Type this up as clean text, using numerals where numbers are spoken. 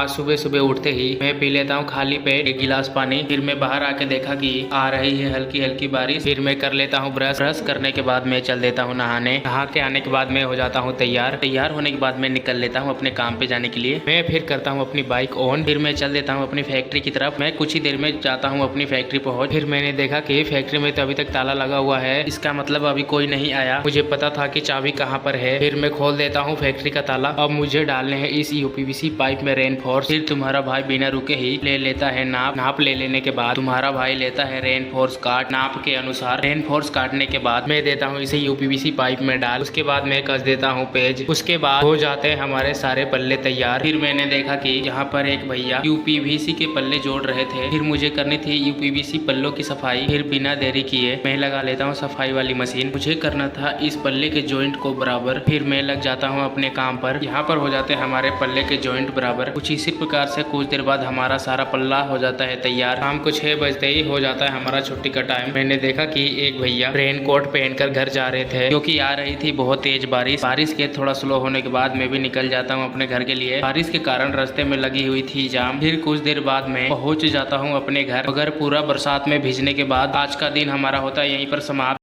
आज सुबह सुबह उठते ही मैं पी लेता हूँ खाली पेट एक गिलास पानी। फिर मैं बाहर आके देखा कि आ रही है हल्की हल्की बारिश। फिर मैं कर लेता हूँ ब्रश करने के बाद मैं चल देता हूँ नहाने। नहा के आने के बाद मैं हो जाता हूँ तैयार होने के बाद मैं निकल लेता हूँ अपने काम पे जाने के लिए। मैं फिर करता हूँ अपनी बाइक ऑन। फिर मैं चल देता हूँ अपनी फैक्ट्री की तरफ। मैं कुछ ही देर में जाता हूँ अपनी फैक्ट्री पहुँच। फिर मैंने देखा कि फैक्ट्री में तो अभी तक ताला लगा हुआ है, इसका मतलब अभी कोई नहीं आया। मुझे पता था कि चाबी कहाँ पर है। फिर मैं खोल देता हूँ फैक्ट्री का ताला। अब मुझे डालने हैं इस यूपीवीसी पाइप में रेनफोर्स। फिर तुम्हारा भाई बिना रुके ही ले लेता है नाप ले लेने के बाद तुम्हारा भाई लेता है रेनफोर्स काट। नाप के अनुसार रेनफोर्स काटने के बाद मैं देता हूँ इसे यूपीवीसी पाइप में डाल। उसके बाद मैं कस देता हूँ पेज। उसके बाद हो जाते हैं हमारे सारे पल्ले तैयार। फिर मैंने देखा कि यहाँ पर एक भैया यूपीवीसी के पल्ले जोड़ रहे थे। फिर मुझे करनी थी यूपीवीसी पल्लों की सफाई। फिर बिना देरी किए मैं लगा लेता हूँ सफाई वाली मशीन। मुझे करना था इस पल्ले के जॉइंट को बराबर। फिर मैं लग जाता हूँ अपने काम पर। यहाँ पर हो जाते हैं हमारे पल्ले के जॉइंट बराबर। कुछ इसी प्रकार से कुछ देर बाद हमारा सारा पल्ला हो जाता है तैयार। शाम को 6 बजते ही हो जाता है हमारा छुट्टी का टाइम। मैंने देखा कि एक भैया रेन कोट पहनकर घर जा रहे थे क्योंकि आ रही थी बहुत तेज बारिश। बारिश के थोड़ा स्लो होने के बाद मैं भी निकल जाता हूँ अपने घर के लिए। बारिश के कारण रास्ते में लगी हुई थी जाम। फिर कुछ देर बाद मैं पहुंच जाता हूँ अपने घर। मगर पूरा बरसात में भीजने के बाद आज का दिन हमारा होता है यहीं पर समाप्त।